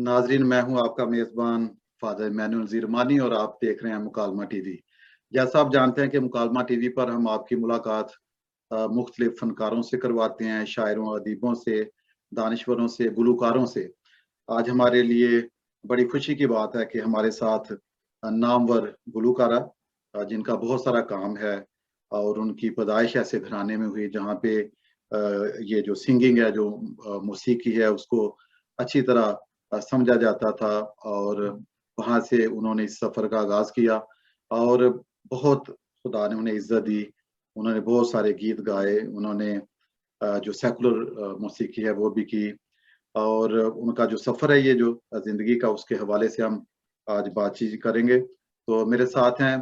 नाजरीन, मैं हूं आपका मेजबान फादर इमैनुअल ज़ीरमानी और आप देख रहे हैं मुकालमा टीवी। जैसा आप जानते हैं कि मुकालमा टीवी पर हम आपकी मुलाकात मुख्तलिफ फनकारों से करवाते हैं, शायरों, अदीबों से, दानिश्वरों से, गुलकारों से। आज हमारे लिए बड़ी खुशी की बात है कि हमारे साथ नामवर गुलकारा जिनका बहुत सारा काम है और उनकी पैदाइश ऐसे घराने में हुई जहाँ पे ये जो सिंगिंग है, जो मौसीकी है, उसको अच्छी तरह समझा जाता था और वहाँ से उन्होंने इस सफ़र का आगाज़ किया और बहुत खुदा ने उन्हें इज़्ज़त दी। उन्होंने बहुत सारे गीत गाए, उन्होंने जो सेकुलर मौसीकी है वो भी की और उनका जो सफ़र है ये जो ज़िंदगी का उसके हवाले से हम आज बातचीत करेंगे। तो मेरे साथ हैं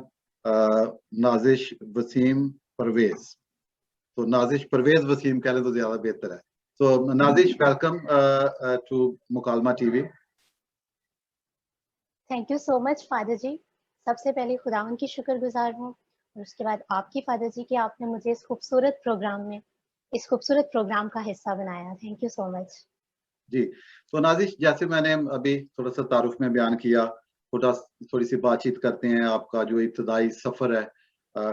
नाज़िश वसीम परवेज़। तो नाज़िश परवेज़ वसीम कह लें तो ज़्यादा बेहतर है। So Nazish, welcome to Mukalma TV. Thank you so much father ji. सबसे पहले खुदावन की शुक्रगुजार हूँ और उसके बाद आपकी फादर जी कि आपने मुझे इस खूबसूरत प्रोग्राम का हिस्सा बनाया। Thank you so much. जी, तो नाज़िश, जैसे मैंने अभी थोड़ा-सा तारुफ में बयान किया, थोड़ी-सी बातचीत करते हैं। आपका जो इब्तिदाई सफ़र है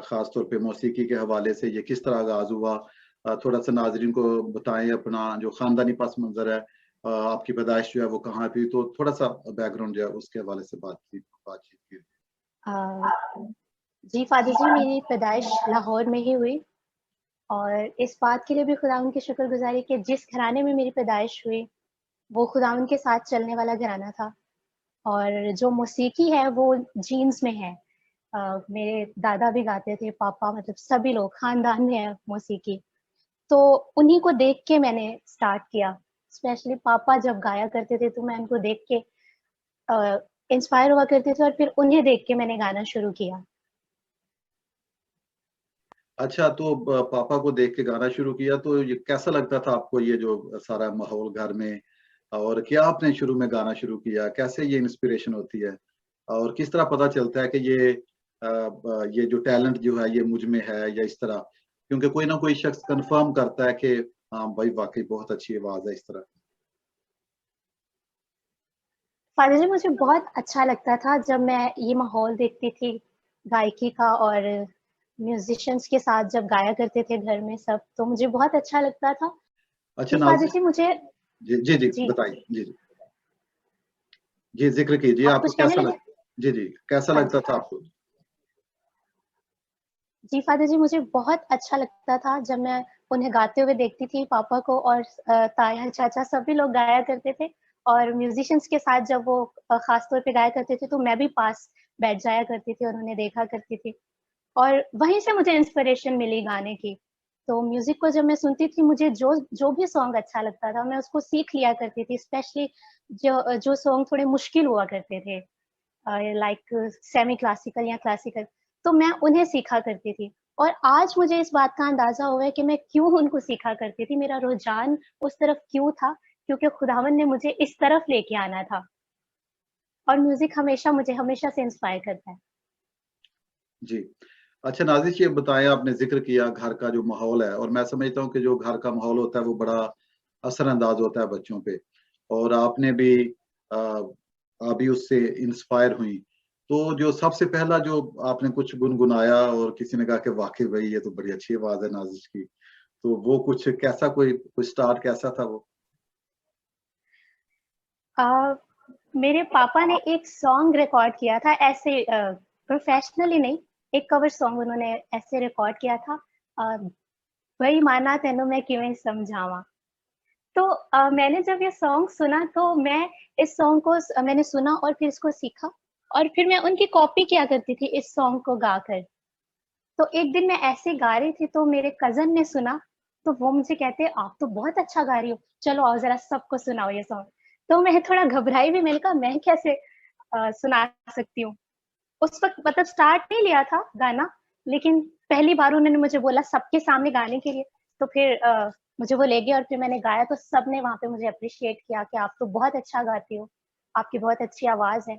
ख़ास तौर पे मौसीकी के हवाले से ये किस तरह आगाज़ हुआ? थोड़ा-सा नाज़रीन को बताएँ अपना जो ख़ानदानी पस-मंज़र है, आपकी पैदाइश जो है वो कहाँ हुई? तो थोड़ा-सा बैकग्राउंड जो है उसके हवाले से बातचीत कीजिए। जी फादर जी, मेरी पैदाइश लाहौर में ही हुई और इस बात के लिए भी खुदावन की शुक्रगुजारी कि जिस घराने में मेरी पैदाइश हुई, वो खुदावन के साथ चलने वाला घराना था और जो मौसीकी है वो जीन्स में है। मेरे दादा भी गाते थे, पापा मतलब सभी लोग ख़ानदान में है मौसीकी। तो उन्हीं को देख के मैंने स्टार्ट किया। स्पेशली पापा जब गाया करते थे तो मैं उनको देख के इंस्पायर हुआ करती थी और फिर उन्हें देख के मैंने गाना शुरू किया। अच्छा, तो पापा को देख के गाना शुरू किया, तो ये कैसा लगता था आपको ये जो सारा माहौल घर में? और क्या आपने शुरू में गाना शुरू किया? कैसे ये इंस्पिरेशन होती है? और किस तरह पता चलता है कि ये जो टैलेंट जो है ये मुझ में है या इस तरह? क्योंकि कोई ना कोई शख्स कन्फर्म करता है कि हाँ भाई, वाक़ई बहुत अच्छी आवाज़ है, इस तरह। फ़ादर जी, मुझे बहुत अच्छा लगता था जब मैं ये माहौल देखती थी गायकी का और म्यूज़िशियंस के साथ जब गाया करते थे घर में सब, तो मुझे बहुत अच्छा लगता था। अच्छा फिर फ़ादर नाज़िर, जी मुझे जी, जी, बताइए। जी। जी, ज़िक्र कीजिए, आप आपको कुछ कहने कैसा लगे? लग जी, कैसा हाँ लगता जी। था आपको? जी, फ़ादर जी मुझे बहुत अच्छा लगता था जब मैं उन्हें गाते हुए देखती थी पापा को और ताया, चाचा सभी लोग गाया करते थे और म्यूज़िशियंस के साथ जब वो ख़ास तौर पे गाया करते थे, तो मैं भी पास बैठ जाया करती थी और उन्हें देखा करती थी। और वहीं से मुझे इंस्पिरेशन मिली गाने की। तो म्यूज़िक को जब मैं सुनती थी मुझे जो जो भी सॉन्ग अच्छा लगता था मैं उसको सीख लिया करती थी। स्पेशली जो सॉन्ग थोड़े मुश्किल हुआ करते थे लाइक सेमी क्लासिकल या क्लासिकल, तो मैं उन्हें सीखा करती थी। और आज मुझे इस बात का अंदाज़ा हुआ है कि मैं क्यों उनको सीखा करती थी, मेरा रुझान उस तरफ क्यों था, क्योंकि खुदावंद ने मुझे इस तरफ लेके आना था। और म्यूज़िक हमेशा मुझे हमेशा से इंस्पायर करता है। जी। अच्छा नाज़िश, ये बताएँ, आपने ज़िक्र किया घर का जो माहौल है और मैं समझता हूँ कि जो घर का माहौल होता है वो बड़ा असरअंदाज़ होता है बच्चों पे और आपने भी अ, आप भी उससे इंस्पायर हुईं। तो जो सबसे पहला जो आपने कुछ गुनगुनाया और किसी ने कहा कि वाक़ई भई ये तो बड़ी अच्छी आवाज़ है नाज़िश की, तो वो कुछ कैसा कोई स्टार्ट कैसा था वो? अ, मेरे पापा ने एक सॉन्ग रिकॉर्ड किया था ऐसे प्रोफ़ेशनली नहीं, एक कवर सॉन्ग उन्होंने ऐसे रिकॉर्ड किया था अ, "बई माना तैनू मैं किवें समझावां।" तो मैंने जब ये सॉन्ग सुना तो मैं इस सॉन्ग को मैंने सुना और फिर इसको सीखा और फिर मैं उनकी कॉपी किया करती थी इस सॉन्ग को गाकर। तो एक दिन मैं ऐसे गा रही थी तो मेरे कज़न ने सुना, तो वो मुझे कहते आप तो बहुत अच्छा गा रही हो, चलो आओ ज़रा सबको सुनाओ ये सॉन्ग। तो मैं थोड़ा घबराई भी, मैंने कहा मैं कैसे सुना सकती हूँ। उस वक़्त मतलब स्टार्ट नहीं लिया था गाना, लेकिन पहली बार उन्होंने मुझे बोला सबके सामने गाने के लिए, तो फिर मुझे वो ले गए और फिर मैंने गाया तो सबने वहाँ पे मुझे एप्रिशिएट किया कि आप तो बहुत अच्छा गाती हो, आपकी बहुत अच्छी आवाज़ है।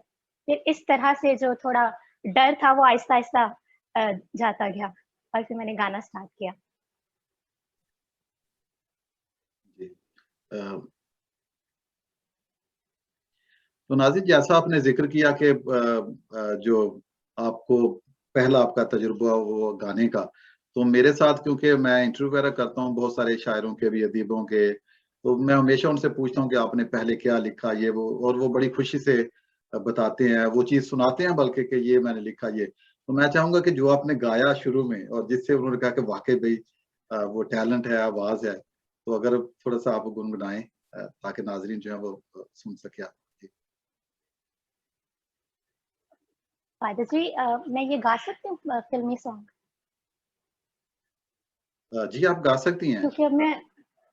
फिर इस तरह से जो थोड़ा डर था वो आहिस्ता-आहिस्ता जाता गया और फिर मैंने गाना स्टार्ट किया। जी। अ तो नाज़िर, जैसा आपने ज़िक्र किया कि जो आपको पहला आपका तजुर्बा वो गाने का, तो मेरे साथ क्योंकि मैं इंटरव्यू वगैरह करता हूँ बहुत सारे शायरों के भी, अदीबों के, तो मैं हमेशा उनसे पूछता हूँ कि आपने पहले क्या लिखा ये वो, और वो बड़ी खुशी से बताते हैं, वो चीज़ सुनाते हैं बल्कि कि ये मैंने लिखा ये। तो मैं चाहूँगा कि जो आपने गाया शुरू में और जिससे उन्होंने कहा कि वाक़ई भई वो टैलेंट है, आवाज़ है, तो अगर थोड़ा-सा आप गुनगुनाएँ ताकि नाज़रीन जो है वो सुन सके आप। फ़ादर जी, मैं ये गा सकती हूँ फ़िल्मी सॉन्ग? जी, आप गा सकती हैं। क्योंकि अब मैं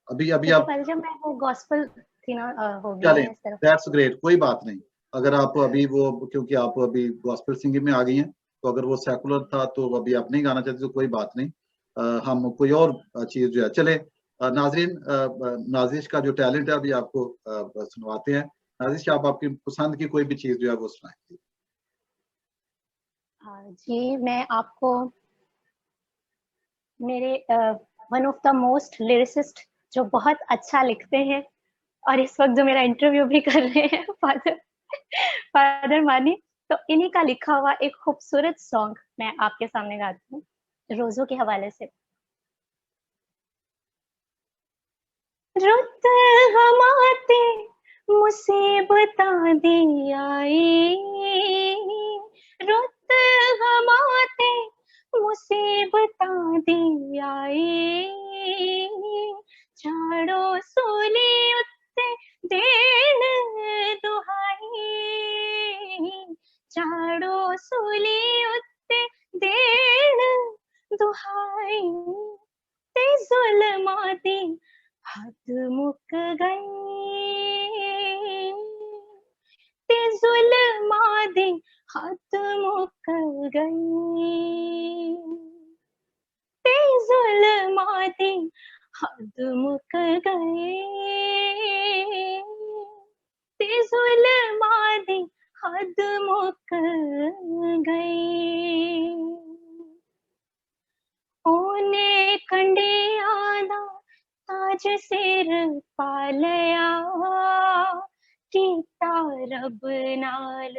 अभी अभी क्योंकि आप फ़ादर जी अब मैं वो गॉस्पेल थी ना, हो गई चलें, है इस तरफ। दैट्स ग्रेट, कोई बात नहीं। अगर आप अभी वो, क्योंकि आप अभी गॉस्पेल सिंगिंग में आ गई हैं, तो अगर वो सेकुलर था तो अभी आप नहीं गाना चाहती तो कोई बात नहीं। हम कोई और चीज़ जो है चलें, नाज़रीन, नाज़िश का जो टैलेंट है अभी आपको सुनवाते हैं। नाज़िश, आप आपकी पसंद की कोई भी चीज़ जो है वो सुनाएँ। जी, मैं आपको मेरे one of the most lyricist जो बहुत अच्छा लिखते हैं और इस वक़्त जो मेरा इंटरव्यू भी कर रहे हैं फ़ादर फ़ादर मानी, तो इन्हीं का लिखा हुआ एक खूबसूरत सॉन्ग मैं आपके सामने गाती हूँ, रोज़ों के हवाले से। रुत हम आते मुसीबतां दी आई, रुत हम आते मुसीबतां दी आई, झाड़ो सूली उत्ते देन दुहाई, झाड़ो सूली उत्ते देन दुहाई, ते जुल्मां दी हद मुक गई, ते जुल्मां दी हद मुक गई, ते जुल्मां दी हद मुक गई, ते जुल्मां दी हद मुक गई। ओने कंडियां दा ताज सिर पा लिया, कीता रब नाल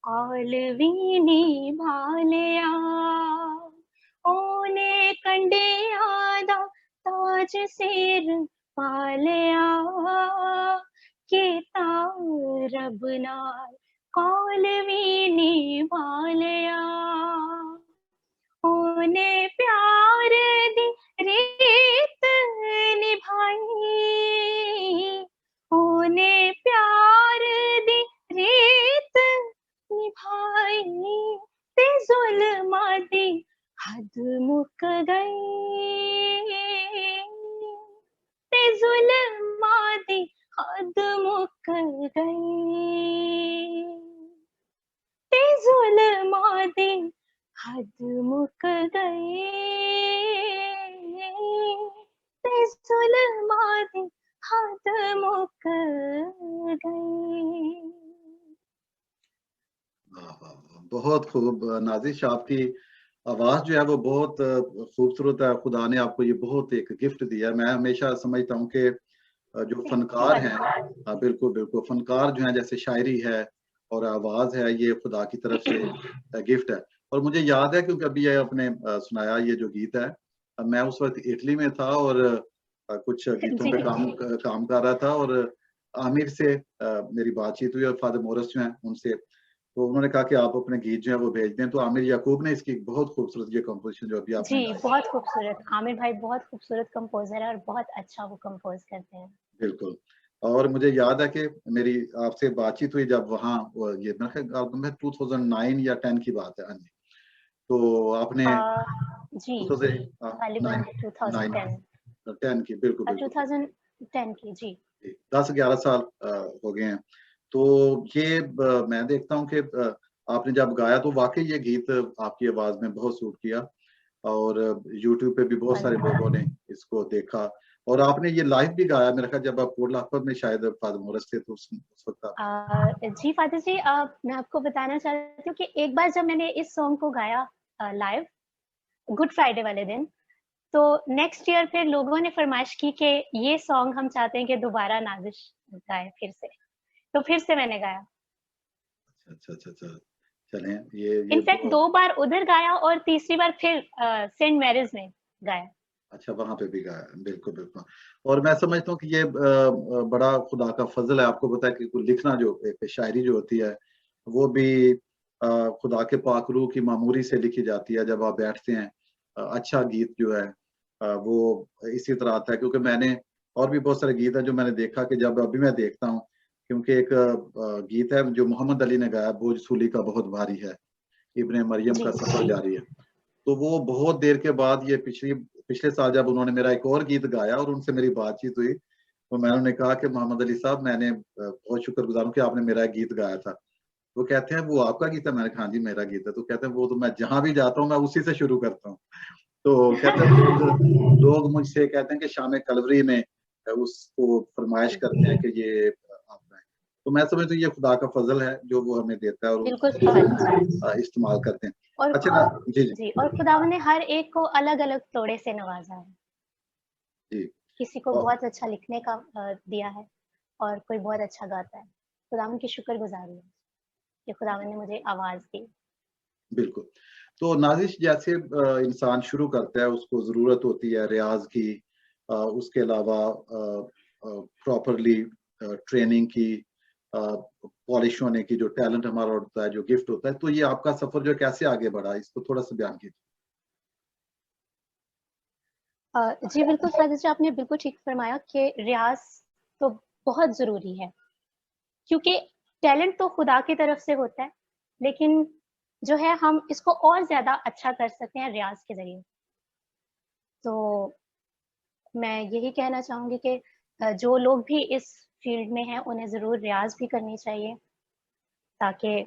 कौल वी निभा लिया, ओने कंडियां दा ताज सिर पा लिया, कीता रब नाल कौल वी निभा लिया, ओने प्यार दी रीत निभाई, ओने प्यार दी रीत निभाई, ते जुल्मां दी हद मुक गई, ते जुल्मां दी हद मुक गई, ते जुल्मां दी हद मुक गई, ते जुल्मां दी हद मुक गई। वाह, वाह, वाह! बहुत खूब नाज़िश, आपकी आवाज़ जो है वो बहुत खूबसूरत है, खुदा ने आपको ये बहुत एक गिफ्ट दिया है। मैं हमेशा समझता हूँ कि जो थैंक यू फ़नकार फ़ादर हैं, जी। बिल्कुल, बिल्कुल, फ़नकार जो हैं जैसे शायरी है और आवाज़ है, ये खुदा की तरफ से गिफ्ट है। और मुझे याद है क्योंकि अभी ये आपने सुनाया ये जो गीत है, मैं उस वक़्त इटली में था और कुछ गीतों जी, पे काम कर रहा था और आमिर से मेरी बातचीत हुई और फ़ादर मोरस जो हैं उनसे, तो उन्होंने कहा कि आप अपने गीत जो है वो भेज दें, तो आमिर याकूब ने इसकी बहुत खूबसूरत ये कंपोज़िशन जो अभी जी, आपने गाई, बहुत खूबसूरत। आमिर भाई बहुत खूबसूरत कंपोज़र है और बहुत अच्छा वो कंपोज़ करते हैं। बिल्कुल। और मुझे याद है कि मेरी आपसे बातचीत हुई जब वहाँ ये मेरे ख़्याल में 2009 या 10 की बात है। हाँ जी। तो आपने जी, 2000 गालिबन 9 9 2010 10 की बिल्कुल, बिल्कुल। 2010 की, जी। जी, 10-11 साल हो गए हैं। तो ये मैं देखता हूँ कि आपने जब गाया तो वाक़ई ये गीत आपकी आवाज़ में बहुत सूट किया और यूट्यूब पे भी बहुत सारे लोगों ने इसको देखा और आपने ये लाइव भी गाया मेरा ख़्याल जब आप कोट लखपत में शायद फ़ादर मोरस थे तो उस वक़्त आप जी फ़ादर जी, मैं आपको बताना चाहती हूँ कि एक बार जब मैंने इस सॉन्ग को गाया लाइव गुड फ्राइडे वाले दिन, तो नेक्स्ट ईयर फिर लोगों ने फ़रमाइश की कि ये सॉन्ग हम चाहते हैं कि दोबारा नाज़िश गाए फिर से। तो फिर से मैंने गाया। अच्छा, अच्छा, अच्छा। चलें ये इनफैक्ट बहुत 2 बार उधर गाया और तीसरी बार फिर सेंट मैरीज में गाया। अच्छा, वहाँ पे भी गाया। बिल्कुल, बिल्कुल। और मैं समझता हूँ कि ये बड़ा खुदा का फ़ज़ल है। आपको पता है कि कोई लिखना जो एक शायरी जो होती है, वो भी खुदा के पाक रूह की मामूरी से लिखी जाती है। जब आप बैठते हैं अच्छा गीत जो है वो इसी तरह आता है क्योंकि मैंने और भी बहुत सारे गीत हैं जो मैंने देखा कि जब अभी मैं देखता हूँ क्योंकि एक गीत है जो मोहम्मद अली ने गाया, बोझ सूली का बहुत भारी है, इब्ने मरियम का जी, सफ़र जारी है। तो वो बहुत देर के बाद ये पिछले साल जब उन्होंने मेरा एक और गीत गाया और उनसे मेरी बातचीत हुई, तो मैंने उन्हें कहा कि मोहम्मद अली साहब मैंने बहुत शुक्रगुज़ार हूँ कि आपने मेरा एक गीत गाया था। वो कहते हैं वो आपका गीत है? मैंने कहा हाँ जी मेरा गीत है। तो कहते हैं वो तो मैं जहाँ भी जाता हूँ मैं उसी से शुरू करता हूँ। तो कहते हैं लोग लोग मुझसे कहते हैं कि शाम कलवरी में उसको फरमाइश करते हैं कि ये आप गाएँ। तो मैं समझता हूँ ये खुदा का फ़ज़ल है जो वो हमें देता है और बिल्कुल उसको फ़ाद जी। हम इस्तेमाल करते हैं। और अच्छा ना जी, जी। जी, और खुदावन ने हर एक को अलग-अलग तोड़े से नवाज़ा है। जी। किसी को औ बहुत अच्छा लिखने का दिया है और कोई बहुत अच्छा गाता है। खुदावन की शुक्रगुज़ार हूँ कि खुदावन ने मुझे आवाज़ दी। बिल्कुल। तो नाज़िश जैसे इंसान शुरू करता है उसको ज़रूरत होती है रियाज़ की उसके अलावा प्रॉपरली ट्रेनिंग की पॉलिश होने की जो टैलेंट हमारा होता है, जो गिफ्ट होता है, तो ये आपका सफ़र जो है कैसे आगे बढ़ा? इसको थोड़ा-सा बयान कीजिए। जी बिल्कुल फ़ाज़िल जी, आपने बिल्कुल ठीक फ़रमाया कि रियाज़ तो बहुत ज़रूरी है, क्योंकि टैलेंट तो खुदा की तरफ से होता है, लेकिन जो है हम इसको और ज़्यादा अच्छा कर सकते हैं रियाज़ के ज़रिए। तो मैं यही कहना चाहूँगी कि जो लोग भी इस फ़ील्ड में हैं, उन्हें ज़रूर रियाज़ भी करनी चाहिए, ताकि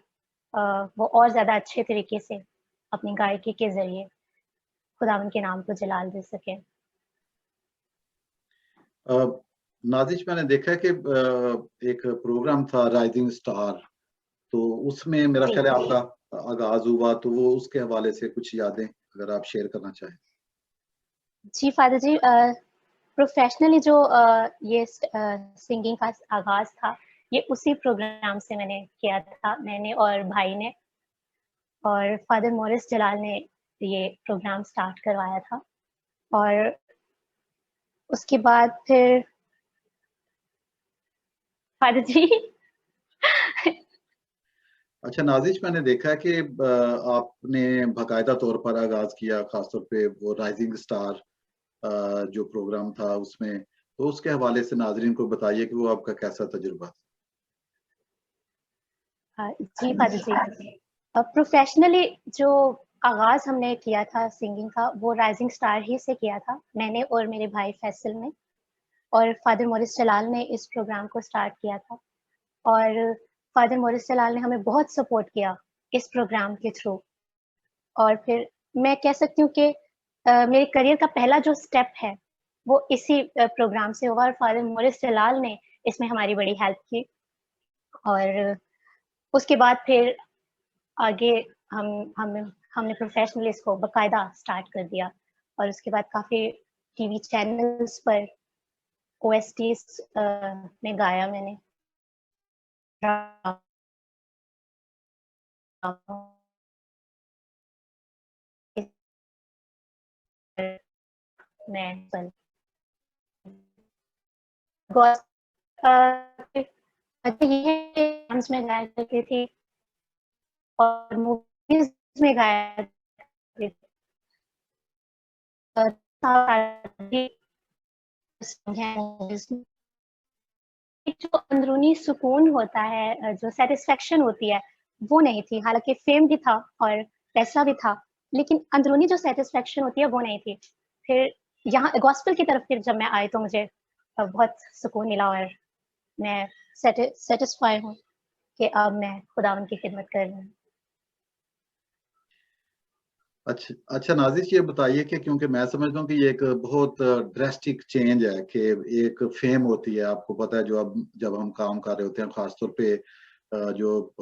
अ, वो और ज़्यादा अच्छे तरीके से अपनी गायकी के ज़रिए खुदावंद के नाम को जलाल दे सकें। अ, नाज़िश मैंने देखा है कि एक प्रोग्राम था राइज़िंग स्टार, तो उसमें मेरा जी। ख़्याल है आपका आगाज़ हुआ, तो वो उसके हवाले से कुछ यादें अगर आप शेयर करना चाहें? जी, फ़ादर जी प्रोफ़ेशनली जो ये सिंगिंग का आगाज़ था, ये उसी प्रोग्राम से मैंने किया था, मैंने और भाई ने और फ़ादर मोरिस जलाल ने ये प्रोग्राम स्टार्ट करवाया था और उसके बाद फिर फ़ादर जी अच्छा नाज़िश मैंने देखा है कि आपने बाकायदा तौर पर आगाज़ किया ख़ास तौर पे वो राइज़िंग स्टार जो प्रोग्राम था उसमें, तो उसके हवाले से नाज़रीन को बताइए कि वो आपका कैसा तजुर्बा था? जी, फ़ादर जी। प्रोफ़ेशनली जो आगाज़ हमने किया था सिंगिंग का, वो राइज़िंग स्टार ही से किया था, मैंने और मेरे भाई फैसल ने और फ़ादर मोरिस जलाल ने इस प्रोग्राम को स्टार्ट किया था और फ़ादर मोरिस जलाल ने हमें बहुत सपोर्ट किया इस प्रोग्राम के थ्रू और फिर मैं कह सकती हूँ कि मेरे करियर का पहला जो स्टेप है, वो इसी प्रोग्राम से हुआ और फ़ादर मोरिस जलाल ने इसमें हमारी बड़ी हेल्प की और उसके बाद फिर आगे हम हम हमने प्रोफ़ेशनली इसको बाकायदा स्टार्ट कर दिया और उसके बाद काफ़ी टीवी चैनल्स पर ओएसटीज़ में गाया मैंने। मैं बल गॉस अच्छा ये है डांस में गाया करती थी और मूवीज़ में गाया करती थी। एक जो अंदरूनी सुकून होता है जो सैटिस्फैक्शन होती है, वो नहीं थी। हालाँकि फ़ेम भी था और पैसा भी था, लेकिन अंदरूनी जो सैटिस्फैक्शन होती है, वो नहीं थी। फिर यहाँ गॉस्पेल की तरफ फिर जब मैं आई तो मुझे बहुत सुकून मिला और मैं सैटिस्फाई हूँ कि अब मैं खुदावंद की खिदमत कर रही हूँ। अच्छा अच्छा नाज़िश ये बताइए कि क्योंकि मैं समझता हूँ कि ये एक बहुत ड्रास्टिक चेंज है कि एक फ़ेम होती है, आपको पता है जो अब जब हम काम कर रहे होते हैं, ख़ास तौर पे जो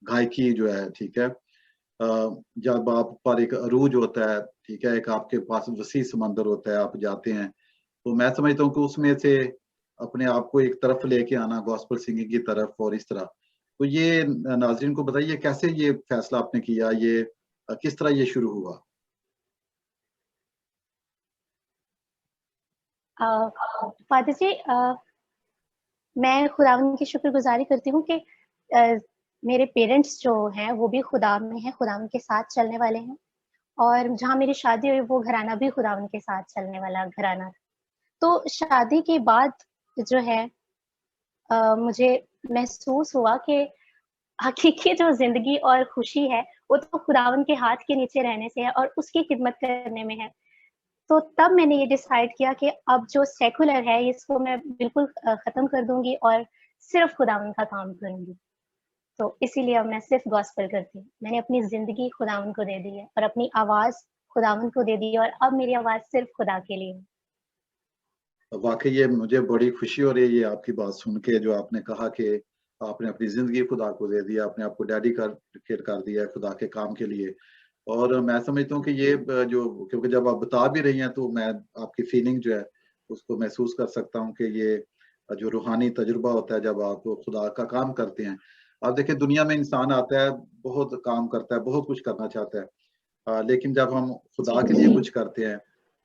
गायकी जो है, ठीक है? जब आप पर एक अरूज होता है, ठीक है? एक आपके पास वसीह समंदर होता है, आप जाते हैं, तो मैं समझता हूँ कि उसमें से अपने आप को एक तरफ लेके आना गॉस्पेल सिंगिंग की तरफ और इस तरह, तो ये नाज़रीन को बताइए कैसे ये फैसला आपने किया, ये किस तरह ये शुरू हुआ? फ़ादर जी, मैं खुदावंद की शुक्रगुज़ारी करती हूँ कि अ, मेरे पेरेंट्स जो हैं वो भी खुदा में हैं, खुदावंद के साथ चलने वाले हैं, और जहाँ मेरी शादी हुई वो घराना भी खुदावंद के साथ चलने वाला घराना था। तो शादी के बाद जो है मुझे महसूस हुआ कि हकीकी जो ज़िंदगी और खुशी है, वो तो खुदावंद के हाथ के नीचे रहने से है और उसकी खिदमत करने में है। तो तब मैंने ये डिसाइड किया कि अब जो सेकुलर है इसको मैं बिल्कुल ख़त्म कर दूँगी और सिर्फ़ खुदावंद का काम करूँगी। तो इसीलिए अब मैं सिर्फ़ गॉस्पेल करती हूँ। मैंने अपनी ज़िंदगी खुदावंद को दे दी है और अपनी आवाज़ खुदावंद को दे दी है, और अब मेरी आवाज़ सिर्फ़ खुदा के लिए है। वाक़ई ये मुझे बड़ी खुशी हो रही है ये आपकी बात सुन के, जो आपने कहा कि आपने अपनी ज़िंदगी खुदा को दे दिया, अपने आप को डेडिकेट कर दिया है खुदा के काम के लिए। और मैं समझता हूँ कि ये जो क्योंकि जब आप बता भी रही हैं तो मैं आपकी फीलिंग जो है उसको महसूस कर सकता हूँ कि ये जो रूहानी तजुर्बा होता है जब आप खुदा का काम करते हैं। आप देखिए दुनिया में इंसान आता है, बहुत काम करता है, बहुत कुछ करना चाहता है। लेकिन जब हम खुदा जी। के लिए कुछ करते हैं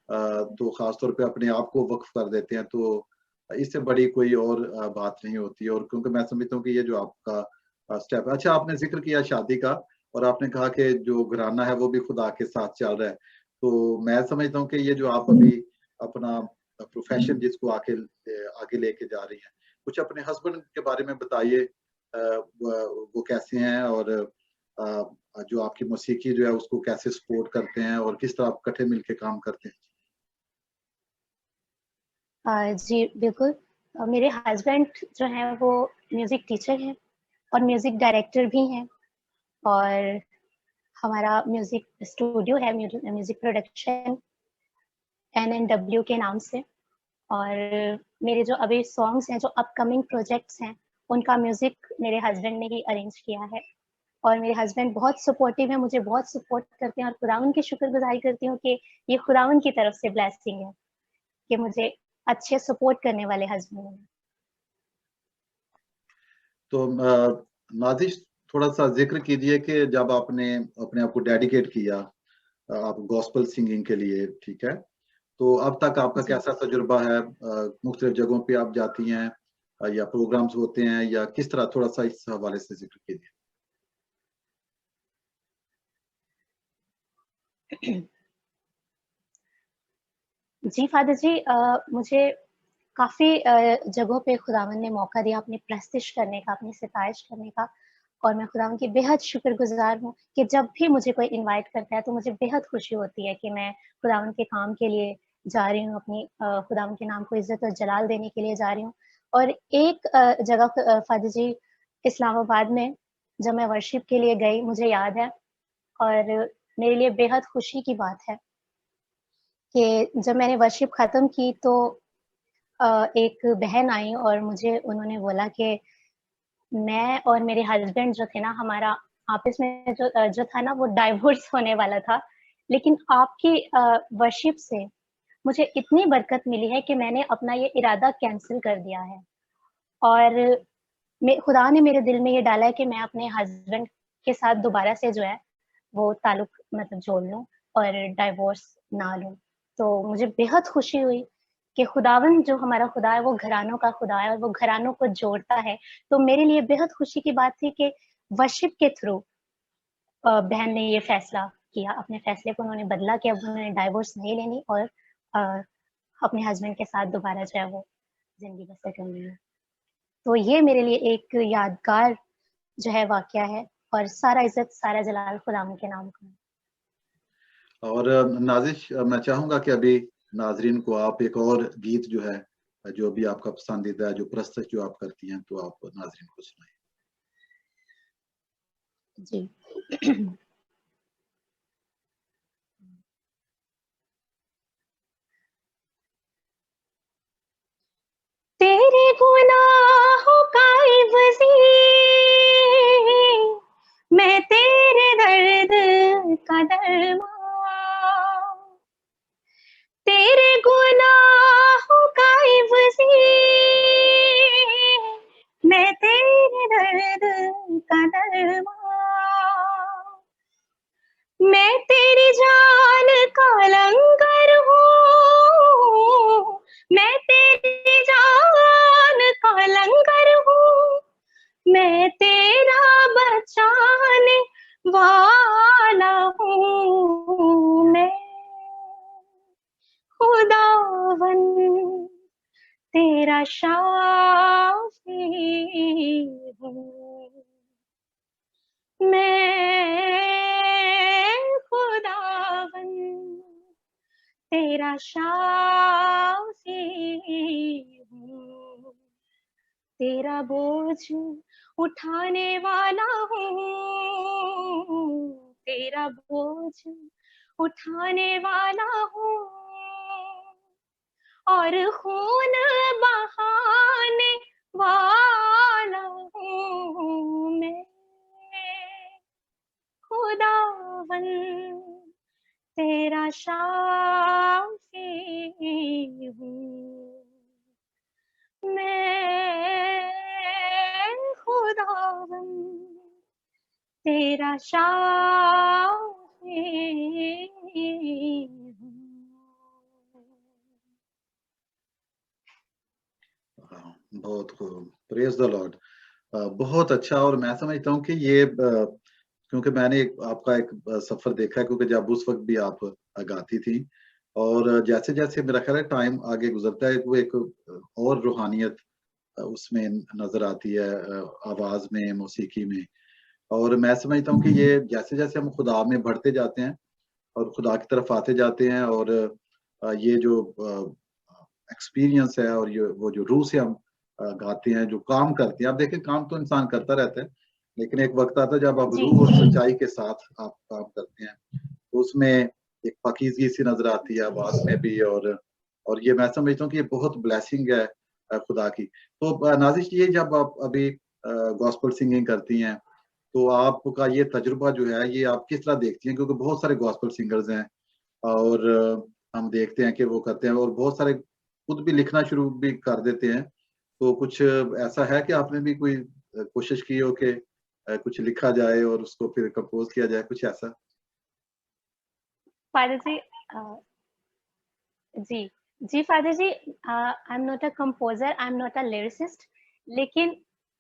तो ख़ास तौर पे अपने आप को वक़्फ़ कर देते हैं, तो इससे बड़ी कोई और बात नहीं होती है। और क्योंकि मैं समझता हूँ कि ये जो आपका स्टेप है। अच्छा, आपने ज़िक्र किया शादी का और आपने कहा कि जो घराना है वो भी खुदा के साथ चल रहा है। तो मैं समझता हूँ कि ये जो आप अभी अपना प्रोफ़ेशन जिसको आगे लेके जा रही हैं, कुछ अपने हस्बैंड के बारे में बताइए। वो कैसे हैं और जो आपकी मौसीकी जो है उसको कैसे सपोर्ट करते हैं और किस तरह आप इकट्ठे मिलके काम करते हैं? जी, बिल्कुल। मेरे हस्बैंड जो हैं वो म्यूज़िक टीचर हैं और म्यूज़िक डायरेक्टर भी हैं, और हमारा म्यूज़िक स्टूडियो है, म्यूज़िक प्रोडक्शन एनएनडब्ल्यू के नाम से। और मेरे जो अभी सॉन्ग्स हैं, जो अपकमिंग प्रोजेक्ट्स हैं, उनका म्यूज़िक मेरे हस्बैंड ने ही अरेंज किया है। और मेरे हस्बैंड बहुत सपोर्टिव हैं, मुझे बहुत सपोर्ट करते हैं, और खुदावंद की शुक्रगुज़ारी करती हूँ कि ये खुदावंद की तरफ से ब्लेसिंग है कि मुझे अच्छे सपोर्ट करने वाले हस्बैंड मिले। तो नाज़िश थोड़ा-सा ज़िक्र कीजिए कि जब आपने अपने आप को डेडिकेट किया आप गॉस्पेल सिंगिंग के लिए, ठीक है? तो अब तक आपका जी। कैसा तजुर्बा है? मुख्तलिफ जगहों पे आप जाती हैं या प्रोग्राम्स होते हैं या किस तरह थोड़ा-सा इस हवाले से ज़िक्र कीजिए? जी, फ़ादर जी, मुझे काफ़ी जगहों पे खुदावंद ने मौका दिया अपनी प्रस्तिश करने का, अपनी सिफ़ारिश करने का, और मैं खुदावंद की बेहद शुक्रगुज़ार हूँ कि जब भी मुझे कोई इनवाइट करता है, तो मुझे बेहद खुशी होती है कि मैं खुदावंद के काम के लिए जा रही हूँ, अपनी खुदावंद के नाम को इज़्ज़त और जलाल देने के लिए जा रही हूँ। और एक जगह फ़ादर जी, इस्लामाबाद में जब मैं वर्शिप के लिए गई, मुझे याद है, और मेरे लिए बेहद खुशी की बात है कि जब मैंने वर्शिप ख़त्म की तो एक बहन आई और मुझे उन्होंने बोला कि मैं और मेरे हस्बैंड जो थे ना, हमारा आपस में जो था ना वो डाइवोर्स होने वाला था। लेकिन आपकी वर्शिप से मुझे इतनी बरकत मिली है कि मैंने अपना ये इरादा कैंसल कर दिया है। और खुदा ने मेरे दिल में ये डाला है कि मैं अपने हस्बैंड के साथ दोबारा से जो है वो ताल्लुक मतलब जोड़ लूँ और डाइवोर्स ना लूँ। तो मुझे बेहद खुशी हुई कि खुदावंद जो हमारा खुदा है वो घरानों का खुदा है और वो घरानों को जोड़ता है। तो मेरे लिए बेहद खुशी की बात थी कि वर्शिप के थ्रू बहन ने ये फैसला किया, अपने फैसले को उन्होंने बदला कि अब उन्होंने डाइवोर्स नहीं लेनी, और अ, अपने हस्बैंड के साथ दोबारा जो है वो ज़िंदगी बसर करनी है। तो ये मेरे लिए एक यादगार जो है वाक़या है, और सारा इज़्ज़त, सारा जलाल खुदावंद के नाम का है। और नाज़िश मैं चाहूँगा कि अभी नाज़रीन को आप एक और गीत जो है जो भी आपका पसंदीदा है, जो प्रस्तुत जो आप करती हैं, तो आप नाज़रीन को सुनाइए। जी। तेरे गुनाहों का इवज़ी मैं तेरे दर्द का दरमान, तेरे गुनाहों का इवज़ी मैं तेरे दर्द का दरमा, मैं तेरी जान का लंगर हूँ, मैं तेरी जान का लंगर हूँ, मैं तेरा बचाने वाला हूँ, मैं खुदावन तेरा शाफी हूँ, मैं खुदावन तेरा शाफी हूँ, तेरा बोझ उठाने वाला हूँ, तेरा बोझ उठाने वाला हूँ, और खून बहाने वाला हूँ, मैं खुदावन तेरा शाफी हूँ, मैं खुदावन तेरा शाफी हूँ। बहुत खूब, प्रेज द लॉर्ड। बहुत अच्छा। और मैं समझता हूँ कि ये क्योंकि मैंने आपका एक सफर देखा है, क्योंकि जब उस वक्त भी आप गाती थी, और जैसे जैसे मेरा ख्याल है टाइम आगे गुजरता है, वो एक और रूहानियत उसमें नजर आती है, आवाज में, मौसीकी में। और मैं समझता हूँ कि ये जैसे जैसे हम खुदा में बढ़ते जाते हैं और खुदा की तरफ आते जाते हैं, और ये जो एक्सपीरियंस है और ये वो जो रूह से हम गाते हैं, जो काम करते हैं, आप देखें काम तो इंसान करता रहता है, लेकिन एक वक्त आता है जब आप जी, रूह और सच्चाई के साथ आप काम करते हैं, तो उसमें एक पाकीज़गी सी नज़र आती है आवाज़ में भी। और ये मैं समझता हूँ कि ये बहुत ब्लेसिंग है खुदा की। तो नाज़िश, ये जब आप अभी गॉस्पेल सिंगिंग करती हैं, तो आपका ये तजुर्बा जो है, ये आप किस तरह देखती हैं? क्योंकि बहुत सारे गॉस्पेल सिंगर्स हैं, और हम देखते हैं कि वो करते हैं, और बहुत सारे खुद भी लिखना शुरू भी कर देते हैं। तो कुछ ऐसा है कि आपने भी कोई कोशिश की हो कि कुछ लिखा जाए और उसको फिर कंपोज़ किया जाए, कुछ ऐसा? फादर जी, जी, जी father ji, I am not a composer, I am not a lyricist, लेकिन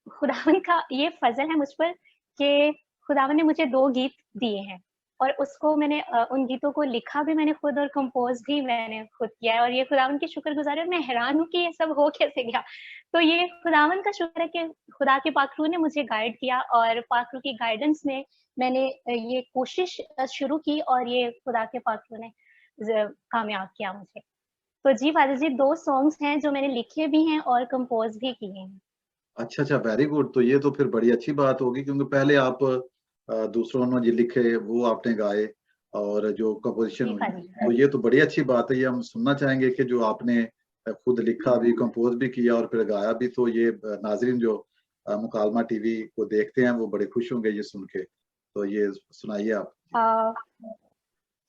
खुदावन का ये फ़ज़ल है मुझ पर कि खुदावन ने मुझे 2 गीत दिए हैं, और उसको मैंने उन गीतों को लिखा भी मैंने खुद और कंपोज़ भी मैंने खुद किया है, और ये खुदावन की शुक्रगुज़ार है, और मैं हैरान हूँ कि ये सब हो कैसे गया। तो ये खुदावन का शुक्र है कि खुदा के पाक रूह ने मुझे गाइड किया, और पाक रूह की गाइडेंस में मैंने ये कोशिश शुरू की, और ये खुदा के पाक रूह ने कामयाब किया मुझे। तो जी फ़ादर जी, 2 सॉन्ग्स हैं जो मैंने लिखे भी हैं और कंपोज़ भी किए हैं। अच्छा, अच्छा, वेरी गुड। तो ये तो फिर बड़ी अच्छी बात होगी, क्योंकि पहले आप दूसरों ने जो लिखे वो आपने गाए और जो कंपोज़िशन जी हुई, फ़ादर तो जी। ये तो बड़ी अच्छी बात है। ये हम सुनना चाहेंगे कि जो आपने खुद लिखा भी, कंपोज़ भी किया और फिर गाया भी। तो ये नाज़रीन जो मुकालमा टीवी को देखते हैं, वो बड़े खुश होंगे ये सुन के। तो ये सुनाइए आप। अ,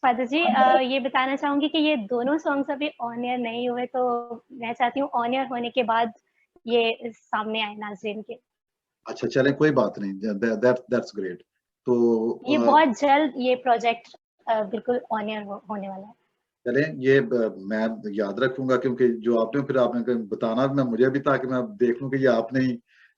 फ़ादर जी, ये बताना चाहूँगी कि ये दोनों सॉन्ग्स अभी ऑन एयर नहीं हुए, तो मैं चाहती हूँ ऑन एयर होने के बाद ये सामने आए नाज़रीन के। अच्छा, चलें, कोई बात नहीं। That's great. तो ये बहुत जल्द ये प्रोजेक्ट बिल्कुल ऑन एयर होने वाला है। चलें, ये मैं याद रखूँगा, क्योंकि जो आपने फिर आपने कहीं बताना मैं मुझे भी, ताकि मैं देख लूँ कि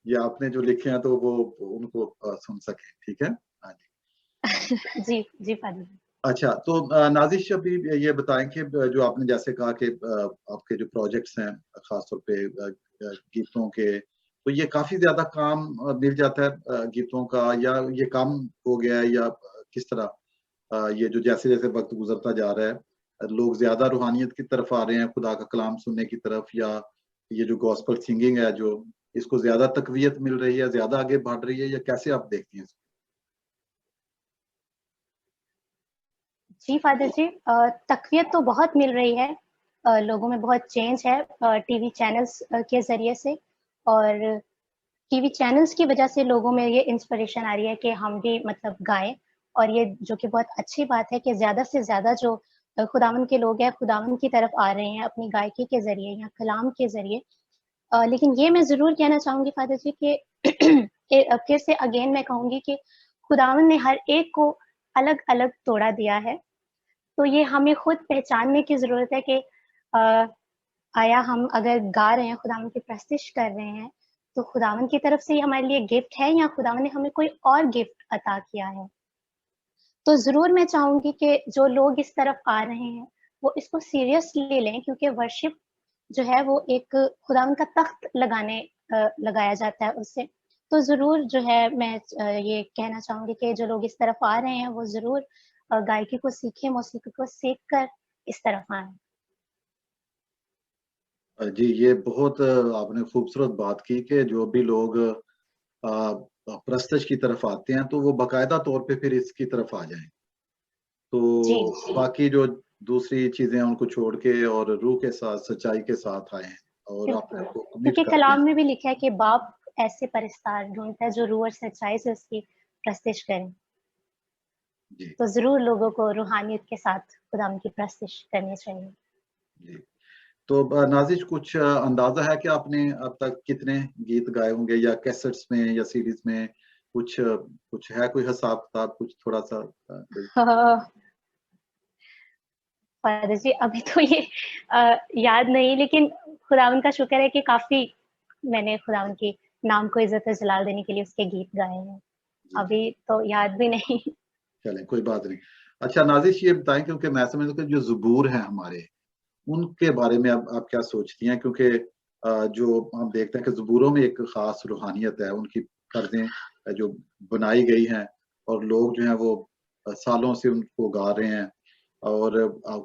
ये आपने जो लिखे हैं तो वो उनको सुन सकें, ठीक है? हाँ जी। जी, जी फ़ादर जी। अच्छा, तो नाज़िश, अभी ये बताएँ कि जो आपने जैसे कहा कि आपके जो प्रोजेक्ट्स हैं ख़ास तौर पे गीतों के, तो ये काफ़ी ज़्यादा काम मिल जाता है गीतों का, या ये कम हो गया है, या किस तरह? ये जो जैसे-जैसे वक़्त गुज़रता जा रहा है, लोग ज़्यादा रूहानियत की तरफ आ रहे हैं, खुदा का कलाम सुनने की तरफ, या ये जो गॉस्पेल सिंगिंग है जो, इसको ज़्यादा तक़वियत मिल रही है, ज़्यादा आगे बढ़ रही है, या कैसे आप देखती हैं इसको? जी फ़ादर जी, तक़वियत तो बहुत मिल रही है। लोगों में बहुत चेंज है टीवी चैनल्स के ज़रिए से, और टीवी चैनल्स की वजह से लोगों में ये इंस्पिरेशन आ रही है कि हम भी मतलब गाएँ, और ये जो कि बहुत अच्छी बात है कि ज़्यादा से ज़्यादा जो खुदावंद के लोग हैं, खुदावंद की तरफ आ रहे हैं अपनी गायकी के ज़रिए या कलाम के ज़रिए। लेकिन ये मैं ज़रूर कहना चाहूँगी फ़ादर जी कि फिर से अगेन मैं कहूँगी कि खुदावंद ने हर एक को अलग-अलग तोड़ा दिया है। तो ये हमें खुद पहचानने की ज़रूरत है कि अ, आया हम अगर गा रहे हैं, खुदावंद की प्रस्तिश कर रहे हैं, तो खुदावंद की तरफ से ये हमारे लिए गिफ्ट है या खुदावंद ने हमें कोई और गिफ्ट अता किया है। तो ज़रूर मैं चाहूँगी कि जो लोग इस तरफ आ रहे हैं, वो इसको सीरियसली लें क्योंकि वर्शिप जो है वो एक खुदावंद का तख्त लगाया जाता है उससे। तो ज़रूर जो है मैं ये कहना चाहूँगी कि जो लोग इस तरफ आ रहे हैं वो ज़रूर गायकी को सीखें, मौसीकी को सीख कर इस तरफ आएँ। जी, ये बहुत आपने खूबसूरत बात की कि जो भी लोग प्रस्तिश की तरफ आते हैं, तो वो बाकायदा तौर पे फिर इसकी तरफ आ जाएँ। जी, तो बाकी जो दूसरी चीज़ें हैं उनको छोड़ के और रूह के साथ, सच्चाई के साथ आएँ और अपने बिल्कुल। आप को कमिट क्योंकि कर दें। कलाम में भी लिखा है कि बाप ऐसे परस्तार ढूँढता है जो रूह और सच्चाई से उसकी प्रस्तिश करें। जी, तो ज़रूर लोगों को रूहानियत के साथ खुदावंद की प्रस्तिश करनी चाहिए। जी। तो नाज़िश कुछ अंदाज़ा है कि आपने अब तक कितने गीत गाए होंगे या कैसेट्स में या सीडीज़ में कुछ है कोई हिसाब-किताब कुछ थोड़ा-सा कोई? फ़ादर जी अभी तो ये याद नहीं लेकिन खुदावंद का शुक्र है कि काफ़ी मैंने खुदावंद के नाम को इज़्ज़त और जलाल देने के लिए उसके गीत गाए हैं। जी, जी। अभी तो याद भी नहीं। चलें, कोई बात नहीं। अच्छा नाज़िश ये बताएँ क्योंकि मैं समझता हूँ कि जो ज़ुबूर हैं हमारे, उनके बारे में आप क्या सोचती हैं? क्योंकि जो हम देखते हैं कि ज़ुबूरों में एक ख़ास रूहानियत है, उनकी तर्ज़ें जो बनाई गई हैं और लोग जो हैं वो सालों से उनको गा रहे हैं और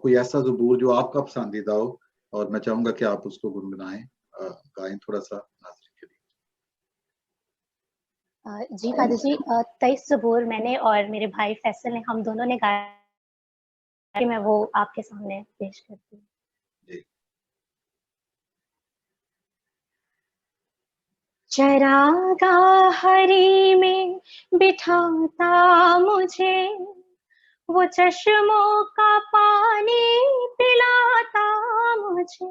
कोई ऐसा ज़ुबूर जो आपका पसंदीदा हो और मैं चाहूँगा कि आप उसको गुनगुनाएँ गाएँ थोड़ा-सा नाज़रीन के लिए। जी फ़ादर जी 23 ज़बूर मैंने और मेरे भाई फैसल ने हम दोनों ने गाया है, मैं वो आपके सामने पेश करती हूँ। जी। चरागाहरी में बिठाता मुझे वो चश्मों का पानी पिलाता मुझे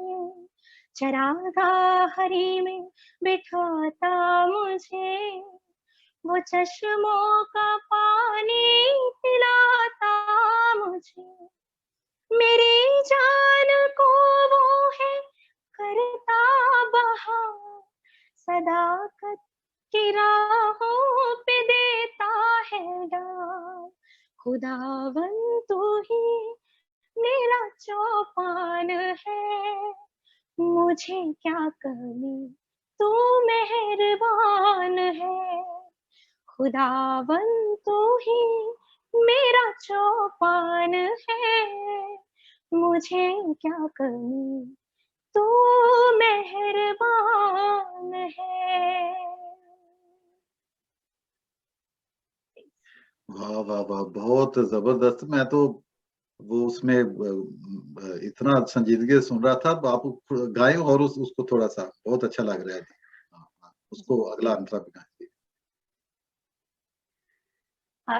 चरागाहरी में बिठाता मुझे वो चश्मों का पानी पिलाता मुझे मेरी जान को वो है करता बहार सदाकत की राहों पे देता है डाल खुदावन तू ही मेरा चौपान है मुझे क्या कमी तू मेहरबान है खुदावन तू ही मेरा चौपान है मुझे क्या कमी तू मेहरबान है। वाह, वाह, वाह! बहुत ज़बरदस्त मैं तो वो उसमें इतना संजीदगी से सुन रहा था, अब आप गाएँ और उसको थोड़ा-सा बहुत अच्छा लग रहा है। हाँ, हाँ, उसको अगला अंतरा भी गाएँ।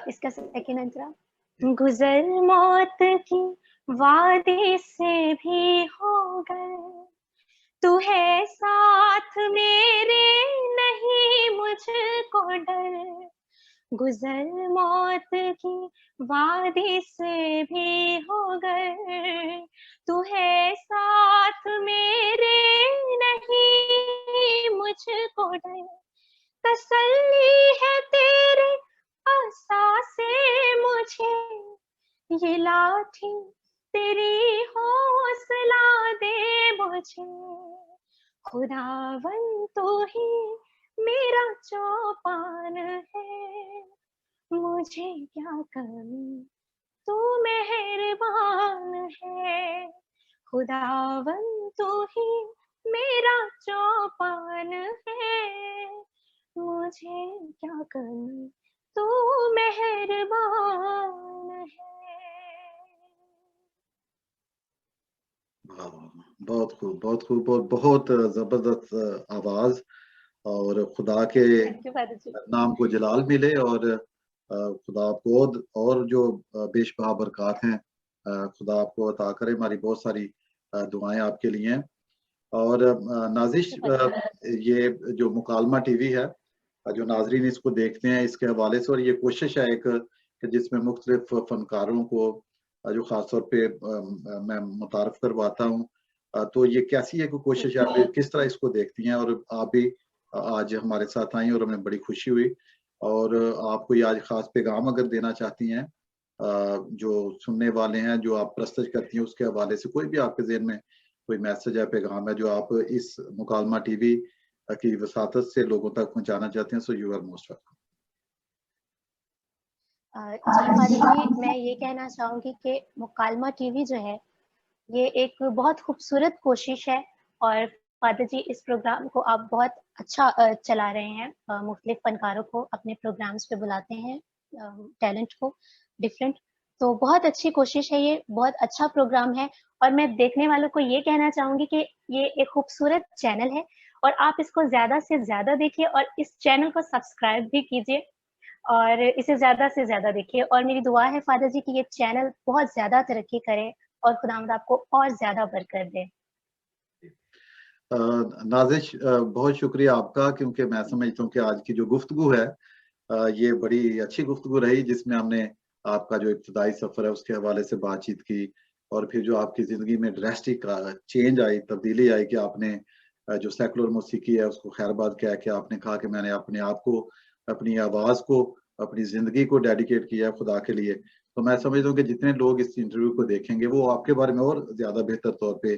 इसका सेकंड अंतरा गुजर मौत की वादी से भी हो गए तू है साथ मेरे नहीं मुझको डर गुजर मौत की वादी से भी हो गए तू है साथ मेरे नहीं मुझको डर तसल्ली है तेरे आसा से मुझे ये लाठी तेरी हौसला दे मुझे खुदावन तू ही मेरा चौपान है मुझे क्या कमी तू मेहरबान है खुदावन तू ही मेरा चौपान है मुझे क्या कमी तू मेहरबान है। वाह, वाह, वाह! बहुत खूब और बहुत ज़बरदस्त आवाज़ और खुदा के थैंक यू फादर जी। नाम को जलाल मिले और खुदा आपको और जो बेशबहा बरक़ात हैं खुदा आपको अता करे। हमारी बहुत सारी दुआएँ आपके लिए हैं और नाज़िश थैंक यू फादर जी। ये जो मुकालमा टीवी है जो नाजरीन इसको देखते हैं इसके हवाले से, और ये कोशिश है एक कि जिसमें मुख्तलिफ फनकारों को जो ख़ास तौर पे मैं मुतारफ़ करवाता हूँ। तो ये कैसी एक कोशिश है, आप किस तरह इसको देखती हैं? और आप भी आज हमारे साथ आई और हमें बड़ी खुशी हुई, और आप कोई आज ख़ास पैगाम अगर देना चाहती हैं जो सुनने वाले हैं, जो आप प्रस्तुत करती हैं उसके हवाले से, कोई भी आपके ज़हन में कोई मैसेज है, पैगाम है जो आप इस मुकालमा टीवी की वसातत से लोगों तक पहुँचाना चाहते हैं, so you are most welcome. जी फ़ादर जी, मैं ये कहना चाहूँगी कि मुकालमा टीवी जो है, ये एक बहुत खूबसूरत कोशिश है, और फ़ादर जी इस प्रोग्राम को आप बहुत अच्छा चला रहे हैं। मुख्तलिफ़ फ़नकारों को अपने प्रोग्राम्स पे बुलाते हैं, टैलेंट को डिफरेंट। तो बहुत अच्छी कोशिश है ये, बहुत अच्छा प्रोग्राम है, और मैं देखने वालों को ये कहना चाहूँगी कि ये एक खूबसूरत चैनल है, और आप इसको ज़्यादा से ज़्यादा देखिए, और इस चैनल को सब्सक्राइब भी कीजिए, और इसे ज़्यादा से ज़्यादा देखिए, और मेरी दुआ है फ़ादर जी कि ये चैनल बहुत ज़्यादा तरक्की करे, और खुदावंद आपको और ज़्यादा बरकत दे। नाज़िश, बहुत शुक्रिया आपका, क्योंकि मैं समझता हूँ कि आज की जो गुफ्तगू है ये बड़ी अच्छी गुफ्तगू रही, जिसमें हमने आपका जो इब्तिदाई सफ़र है उसके हवाले से बातचीत की, और फिर जो आपकी ज़िंदगी में ड्रास्टिक चेंज आई, तब्दीली आई कि आपने जो सेकुलर मौसीकी है उसको खैरबाद कह के आपने कहा कि मैंने अपने आप को, अपनी आवाज़ को, अपनी ज़िंदगी को डेडिकेट किया है खुदा के लिए। तो मैं समझता हूँ कि जितने लोग इस इंटरव्यू को देखेंगे वो आपके बारे में और ज़्यादा बेहतर तौर पे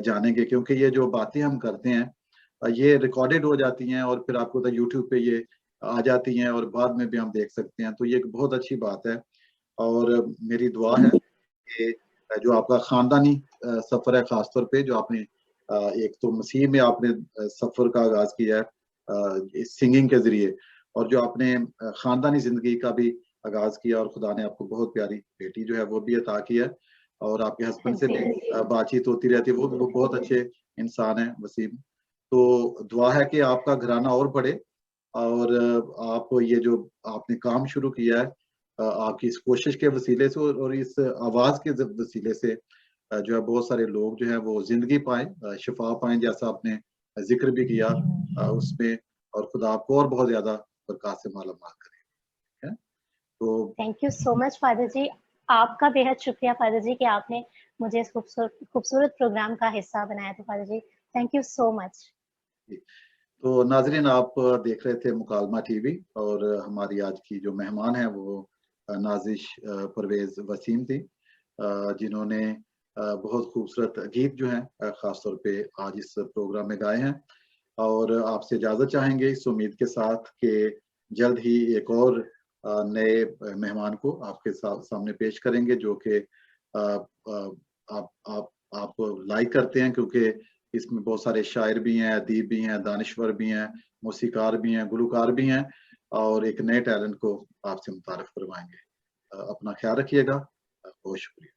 जानेंगे, क्योंकि ये जो बातें हम करते हैं ये रिकॉर्डेड हो जाती हैं और फिर आपको पता है यूट्यूब पे ये आ जाती हैं और बाद में भी हम देख सकते हैं। तो ये एक बहुत अच्छी बात है, और मेरी दुआ है कि जो आपका ख़ानदानी सफ़र है, ख़ास तौर पे जो आपने एक तो मसीह में आपने सफ़र का आगाज़ किया है इस सिंगिंग के ज़रिए, और जो आपने ख़ानदानी ज़िंदगी का भी आगाज़ किया, और खुदा ने आपको बहुत प्यारी बेटी जो है वो भी अता की है, और आपके हस्बैंड से भी जी, बातचीत होती रहती है। वो बहुत अच्छे इंसान हैं वसीम। तो दुआ है कि आपका घराना और बढ़े, और आप ये जो आपने काम शुरू किया है आपकी इस कोशिश के वसीले से और इस आवाज़ के वसीले से जो है बहुत सारे लोग जो हैं वो ज़िंदगी पाएँ, शिफ़ा पाएँ, जैसा आपने ज़िक्र भी किया उसमें, और खुदा आपको और बहुत ज़्यादा बरक़ात से माला-माल करे, ठीक है? तो thank you so much father ji. आपका बेहद शुक्रिया फ़ादर जी कि आपने मुझे इस खूबसूरत प्रोग्राम का हिस्सा बनाया था father ji. Thank you so much. जी, तो नाज़रीन, आप देख रहे थे मुकालमा टीवी, और हमारी आज की जो मेहमान हैं वो नाज़िश परवेज़ वसीम थी, जिन्होंने बहुत खूबसूरत गीत जो हैं ख़ास तौर पे आज इस प्रोग्राम में गाए हैं, और आपसे इजाज़त चाहेंगे इस उम्मीद के साथ कि जल्द ही एक और नए मेहमान को आपके सामने पेश करेंगे, जो कि आप लाइक करते हैं, क्योंकि इसमें बहुत सारे शायर भी हैं, अदीब भी हैं, दानिश्वर भी हैं, मौसीकार भी हैं, गुलकार भी हैं, और एक नए टैलेंट को आपसे मुतारिफ करवाएँगे। अपना ख़्याल रखिएगा। बहुत शुक्रिया।